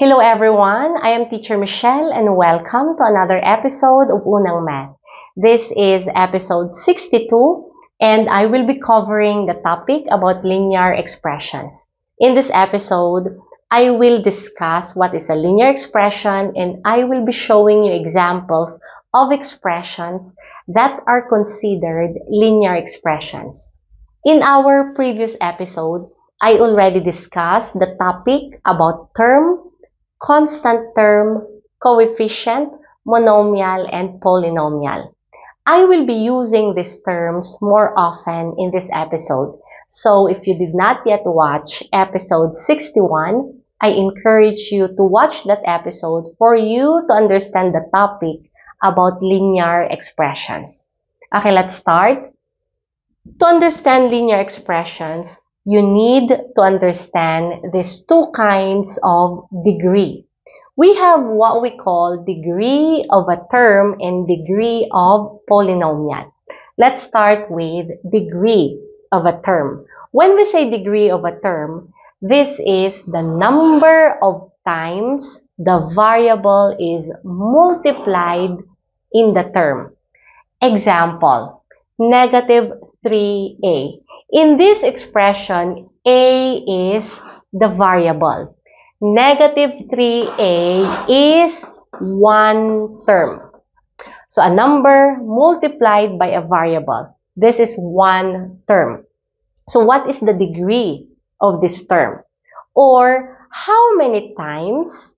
Hello everyone, I am Teacher Michelle and welcome to another episode of Unang Math. This is episode 62 and I will be covering the topic about linear expressions. In this episode, I will discuss what is a linear expression and I will be showing you examples of expressions that are considered linear expressions. In our previous episode, I already discussed the topic about term, constant term, coefficient, monomial, and polynomial. I will be using these terms more often in this episode. So if you did not yet watch episode 61, I encourage you to watch that episode for you to understand the topic about linear expressions. Okay, let's start. To understand linear expressions, you need to understand these two kinds of degree. We have what we call degree of a term and degree of polynomial. Let's start with degree of a term. When we say degree of a term, this is the number of times the variable is multiplied in the term. Example, negative 3a. In this expression, a is the variable. Negative 3a is one term. So a number multiplied by a variable. This is one term. So what is the degree of this term? Or how many times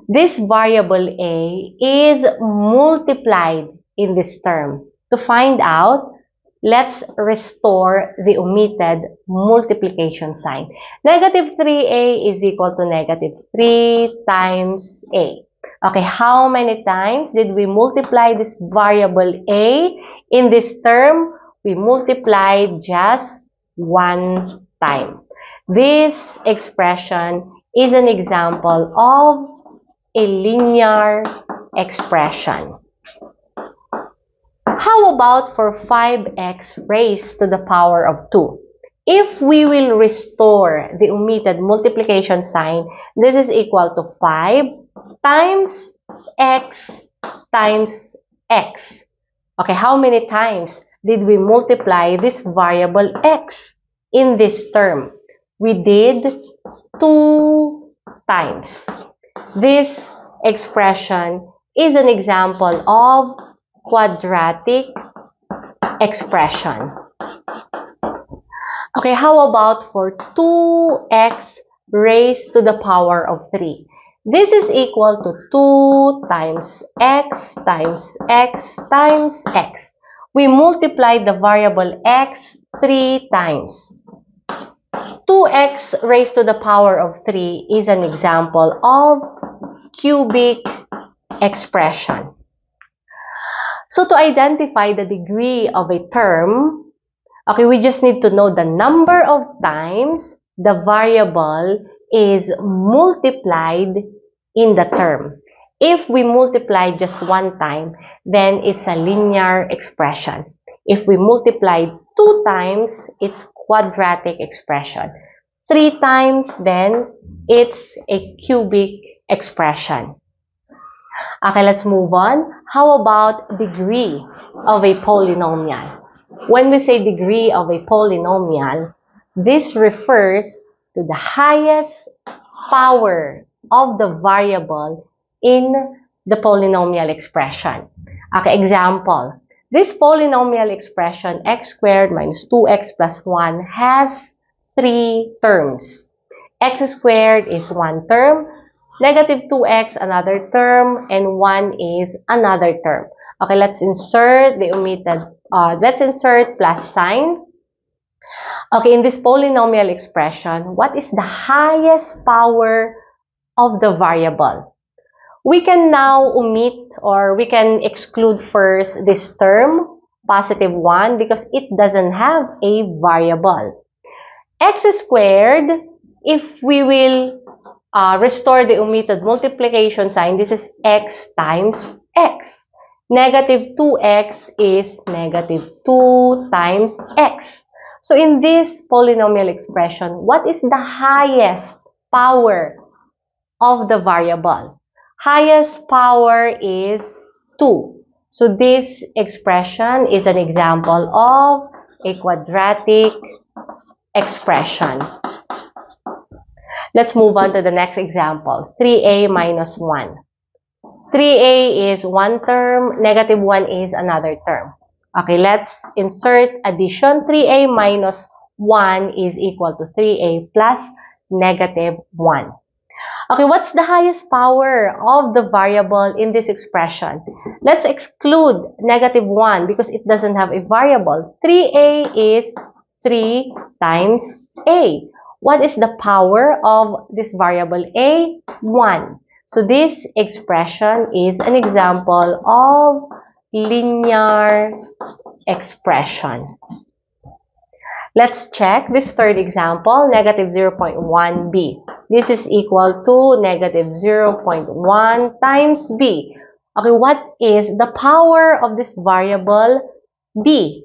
this variable a is multiplied in this term? To find out, let's restore the omitted multiplication sign. Negative 3a is equal to negative 3 times a. Okay, how many times did we multiply this variable a in this term? We multiplied just one time. This expression is an example of a linear expression. How about for 5x raised to the power of 2? If we will restore the omitted multiplication sign, this is equal to 5 times x times x. Okay, how many times did we multiply this variable x in this term? We did 2 times. This expression is an example of quadratic expression. Okay, how about for 2x raised to the power of 3? This is equal to 2 times x times x times x. We multiplied the variable x 3 times. 2x raised to the power of 3 is an example of cubic expression. So to identify the degree of a term, okay, we just need to know the number of times the variable is multiplied in the term. If we multiply just one time, then it's a linear expression. If we multiply 2 times, it's quadratic expression. 3 times, then it's a cubic expression. Okay, let's move on. How about degree of a polynomial? When we say degree of a polynomial, this refers to the highest power of the variable in the polynomial expression. Okay, example. This polynomial expression x squared minus 2x plus 1 has 3 terms. X squared is one term, negative 2x another term, and 1 is another term. Okay, let's insert the omitted, let's insert plus sign. Okay, in this polynomial expression, what is the highest power of the variable? We can now omit or we can exclude first this term, positive 1, because it doesn't have a variable. X squared, if we will restore the omitted multiplication sign, this is x times x. Negative 2x is negative 2 times x. So in this polynomial expression, what is the highest power of the variable. Highest power is 2. So this expression is an example of a quadratic expression. Let's move on to the next example. 3a minus 1. 3a is one term, negative 1 is another term. Okay, let's insert addition. 3a minus 1 is equal to 3a plus negative 1. Okay, what's the highest power of the variable in this expression? Let's exclude negative 1 because it doesn't have a variable. 3a is 3 times a. What is the power of this variable a? 1. So this expression is an example of linear expression. Let's check this third example, negative 0.1b. This is equal to negative 0.1 times b. Okay, what is the power of this variable b?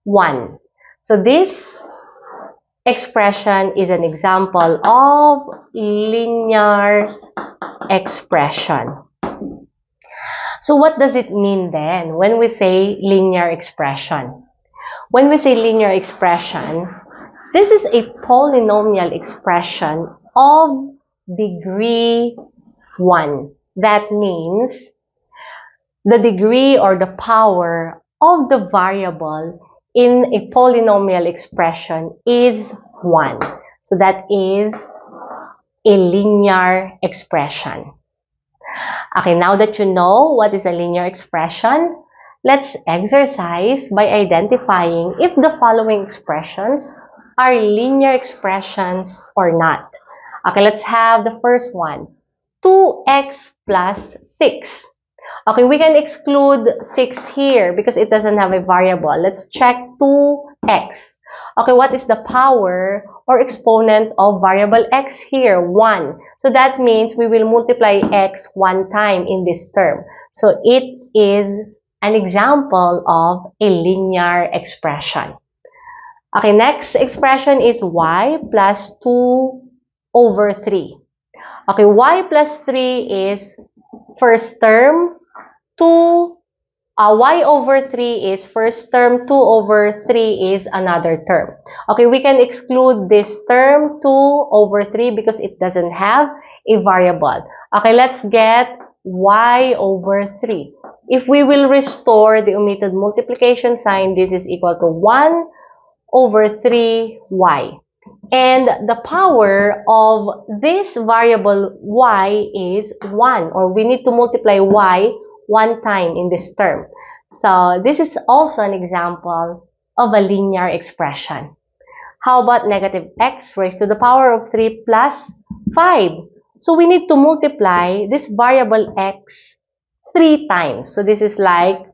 1. So this expression is an example of linear expression. So what does it mean then when we say linear expression? When we say linear expression, this is a polynomial expression of degree 1. That means the degree or the power of the variable in a polynomial expression is 1. So that is a linear expression. Okay, now that you know what is a linear expression, let's exercise by identifying if the following expressions are linear expressions or not. Okay, let's have the first one. 2x plus 6. Okay, we can exclude 6 here because it doesn't have a variable. Let's check 2x. Okay, what is the power or exponent of variable x here? 1. So that means we will multiply x one time in this term. So it is an example of a linear expression. Okay, next expression is y plus 2 over 3. Okay, y plus 3 is first term, y over 3 is first term, 2 over 3 is another term. Okay, we can exclude this term, 2 over 3, because it doesn't have a variable. Okay, let's get y over 3. If we will restore the omitted multiplication sign, this is equal to 1 over 3y. And the power of this variable y is 1, or we need to multiply y one time in this term. So this is also an example of a linear expression. How about negative x raised to the power of 3 plus 5? So we need to multiply this variable x 3 times. So this is like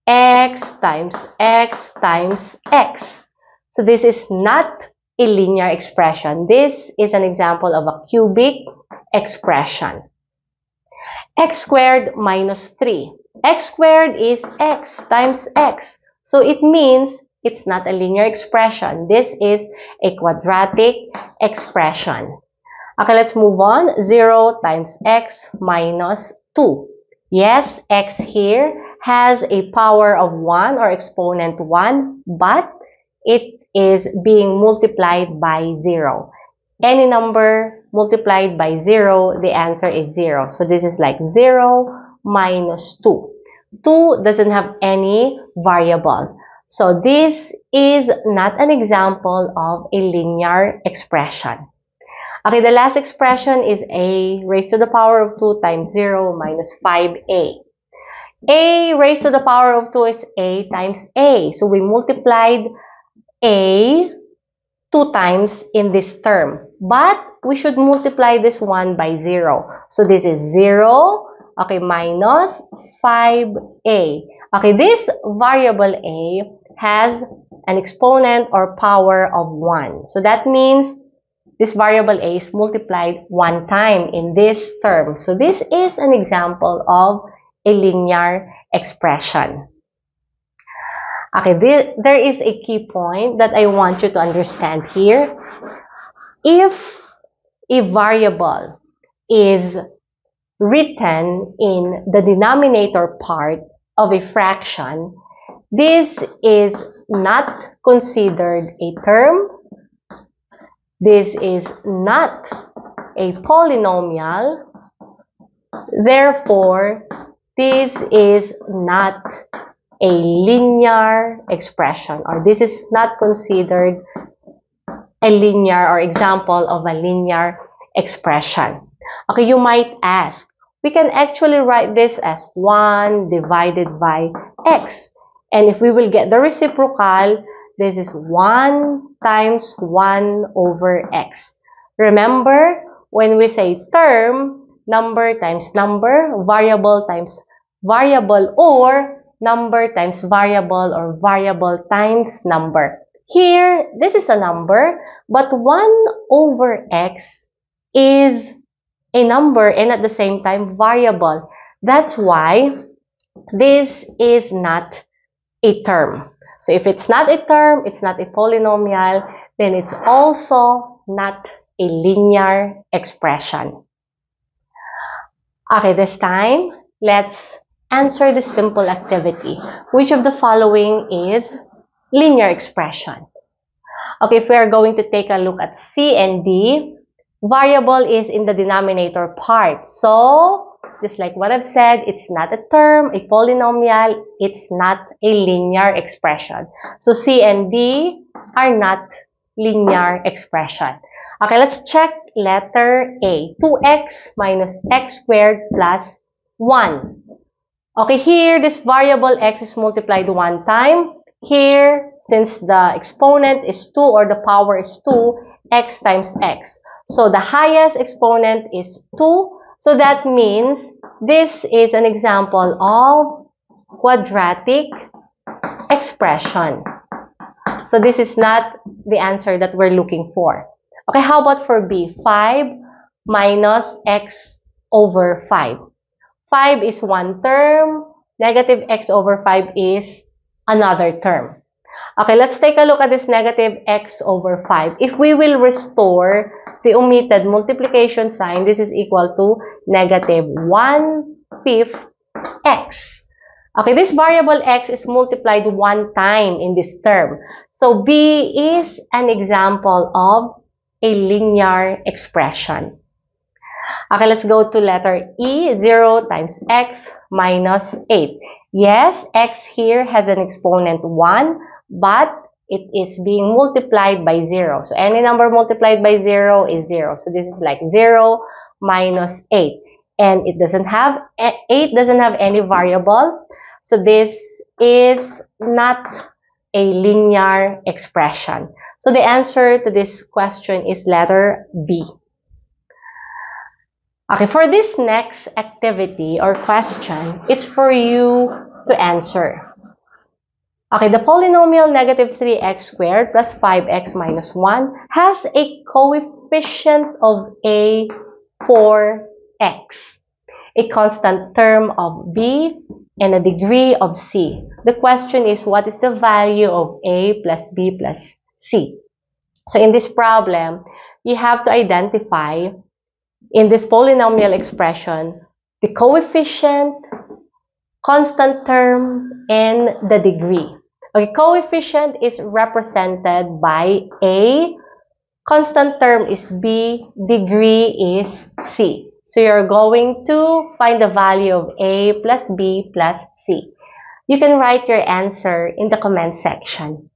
x times x times x. So this is not a linear expression. This is an example of a cubic expression. X squared minus 3. X squared is x times x. So it means it's not a linear expression. This is a quadratic expression. Okay, let's move on. 0 times x minus 2. Yes, x here has a power of 1 or exponent 1, but it is being multiplied by 0. Any number multiplied by 0, the answer is 0. So this is like 0 minus 2. 2 doesn't have any variable. So this is not an example of a linear expression. Okay, the last expression is a raised to the power of 2 times 0 minus 5a. A raised to the power of 2 is a times a. So we multiplied a 2 times in this term. But we should multiply this one by 0. So this is 0, okay, minus 5a. Okay, this variable a has an exponent or power of 1. So that means this variable a is multiplied one time in this term. So this is an example of a linear expression. Okay, there is a key point that I want you to understand here. If a variable is written in the denominator part of a fraction, this is not considered a term. This is not a polynomial. Therefore, this is not a linear expression, or this is not considered a linear or example of a linear expression. Okay, you might ask, we can actually write this as 1 divided by x. And if we will get the reciprocal, this is 1 times 1 over x. Remember, when we say term, number times number, variable times variable, or number times variable, or variable times number. Here, this is a number, but 1 over x is a number and at the same time variable. That's why this is not a term. So if it's not a term, it's not a polynomial, then it's also not a linear expression. Okay, this time, let's answer this simple activity. Which of the following is linear expression? Okay, if we are going to take a look at C and D, variable is in the denominator part. So, just like what I've said, it's not a term, a polynomial, it's not a linear expression. So, C and D are not linear expression. Okay, let's check letter A. 2x minus x squared plus 1. Okay, here, this variable x is multiplied one time. Here, since the exponent is 2 or the power is 2, x times x. So, the highest exponent is 2. So, that means this is an example of quadratic expression. So, this is not the answer that we're looking for. Okay, how about for B? 5 minus x over 5. 5 is one term. Negative x over 5 is another term. Okay, let's take a look at this negative x over 5. If we will restore the omitted multiplication sign, this is equal to negative 1/5 x. Okay, this variable x is multiplied one time in this term. So, B is an example of a linear expression. Okay, let's go to letter E. 0 times x minus 8. Yes, x here has an exponent 1, but it is being multiplied by 0. So, any number multiplied by 0 is 0. So, this is like 0 minus 8. And it doesn't have, 8 doesn't have any variable. So, this is not a linear expression. So, the answer to this question is letter B. Okay, for this next activity or question, it's for you to answer. Okay, the polynomial negative 3x squared plus 5x minus 1 has a coefficient of a 4x, a constant term of b, and a degree of c. The question is, what is the value of a plus b plus c? So in this problem, you have to identify in this polynomial expression the coefficient, constant term, and the degree. Okay, coefficient is represented by a, constant term is b, degree is c. So you're going to find the value of a plus b plus c. You can write your answer in the comment section.